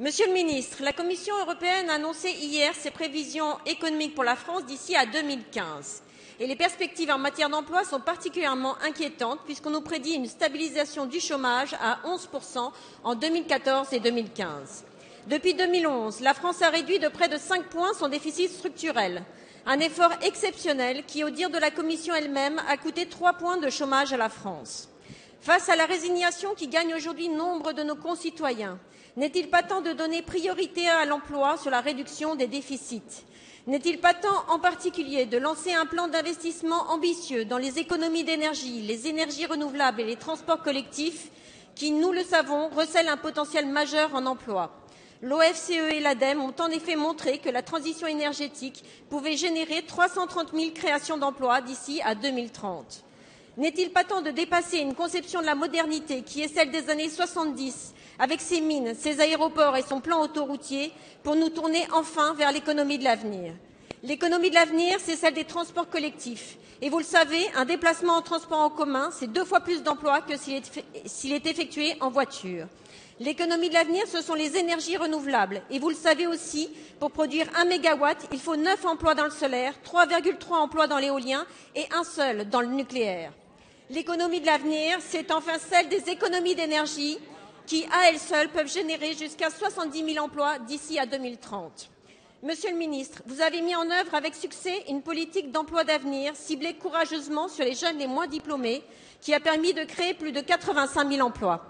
Monsieur le ministre, la Commission européenne a annoncé hier ses prévisions économiques pour la France d'ici à 2015. Et les perspectives en matière d'emploi sont particulièrement inquiétantes puisqu'on nous prédit une stabilisation du chômage à 11% en 2014 et 2015. Depuis 2011, la France a réduit de près de 5 points son déficit structurel. Un effort exceptionnel qui, au dire de la Commission elle-même, a coûté 3 points de chômage à la France. Face à la résignation qui gagne aujourd'hui nombre de nos concitoyens, n'est-il pas temps de donner priorité à l'emploi sur la réduction des déficits? N'est-il pas temps, en particulier, de lancer un plan d'investissement ambitieux dans les économies d'énergie, les énergies renouvelables et les transports collectifs qui, nous le savons, recèlent un potentiel majeur en emploi? L'OFCE et l'ADEME ont en effet montré que la transition énergétique pouvait générer 330 000 créations d'emplois d'ici à 2030. N'est-il pas temps de dépasser une conception de la modernité qui est celle des années 70, avec ses mines, ses aéroports et son plan autoroutier, pour nous tourner enfin vers l'économie de l'avenir? L'économie de l'avenir, c'est celle des transports collectifs. Et vous le savez, un déplacement en transport en commun, c'est 2 fois plus d'emplois que s'il est effectué en voiture. L'économie de l'avenir, ce sont les énergies renouvelables. Et vous le savez aussi, pour produire 1 mégawatt, il faut 9 emplois dans le solaire, 3,3 emplois dans l'éolien et 1 seul dans le nucléaire. L'économie de l'avenir, c'est enfin celle des économies d'énergie qui, à elles seules, peuvent générer jusqu'à 70 000 emplois d'ici à 2030. Monsieur le ministre, vous avez mis en œuvre avec succès une politique d'emploi d'avenir ciblée courageusement sur les jeunes les moins diplômés qui a permis de créer plus de 85 000 emplois.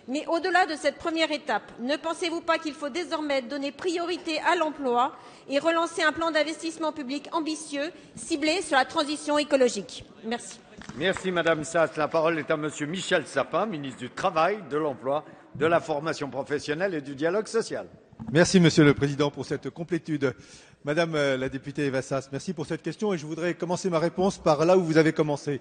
Mais au-delà de cette première étape, ne pensez-vous pas qu'il faut désormais donner priorité à l'emploi et relancer un plan d'investissement public ambitieux ciblé sur la transition écologique? Merci. Merci Madame Sas. La parole est à Monsieur Michel Sapin, ministre du Travail, de l'Emploi, de la Formation professionnelle et du Dialogue social. Merci Monsieur le Président pour cette complétude. Madame la députée Eva Sas, merci pour cette question et je voudrais commencer ma réponse par là où vous avez commencé.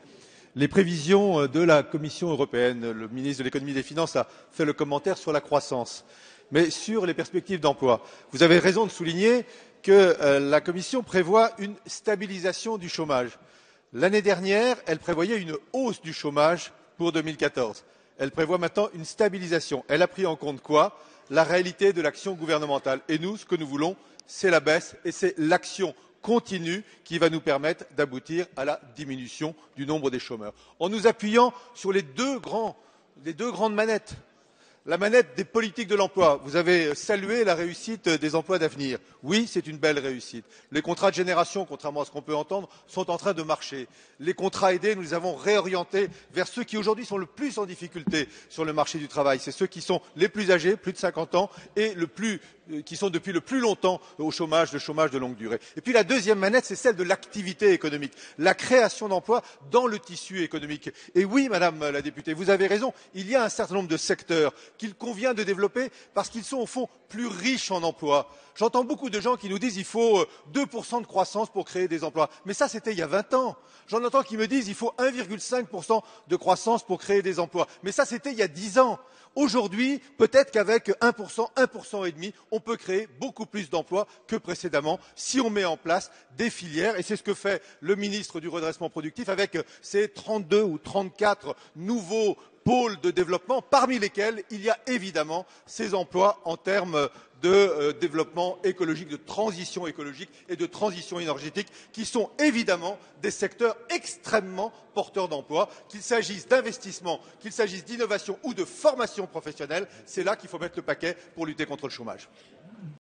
Les prévisions de la Commission européenne, le ministre de l'économie et des finances a fait le commentaire sur la croissance. Mais sur les perspectives d'emploi, vous avez raison de souligner que la Commission prévoit une stabilisation du chômage. L'année dernière, elle prévoyait une hausse du chômage pour 2014. Elle prévoit maintenant une stabilisation. Elle a pris en compte quoi? La réalité de l'action gouvernementale. Et nous, ce que nous voulons, c'est la baisse et c'est l'action continue qui va nous permettre d'aboutir à la diminution du nombre des chômeurs. En nous appuyant sur les deux grandes manettes. La manette des politiques de l'emploi. Vous avez salué la réussite des emplois d'avenir. Oui, c'est une belle réussite. Les contrats de génération, contrairement à ce qu'on peut entendre, sont en train de marcher. Les contrats aidés, nous les avons réorientés vers ceux qui aujourd'hui sont le plus en difficulté sur le marché du travail. C'est ceux qui sont les plus âgés, plus de 50 ans, et qui sont depuis le plus longtemps au chômage, le chômage de longue durée. Et puis la deuxième manette, c'est celle de l'activité économique, la création d'emplois dans le tissu économique. Et oui, Madame la députée, vous avez raison, il y a un certain nombre de secteurs qu'il convient de développer parce qu'ils sont au fond plus riches en emplois. J'entends beaucoup de gens qui nous disent qu'il faut 2% de croissance pour créer des emplois. Mais ça, c'était il y a 20 ans. J'en entends qui me disent qu'il faut 1,5% de croissance pour créer des emplois. Mais ça, c'était il y a 10 ans. Aujourd'hui, peut-être qu'avec 1%, 1,5%, on peut créer beaucoup plus d'emplois que précédemment si on met en place des filières. Et c'est ce que fait le ministre du redressement productif avec ses 32 ou 34 nouveaux pôles de développement, parmi lesquels il y a évidemment ces emplois en termes de développement écologique, de transition écologique et de transition énergétique, qui sont évidemment des secteurs extrêmement porteurs d'emplois, qu'il s'agisse d'investissement, qu'il s'agisse d'innovation ou de formation professionnelle, c'est là qu'il faut mettre le paquet pour lutter contre le chômage.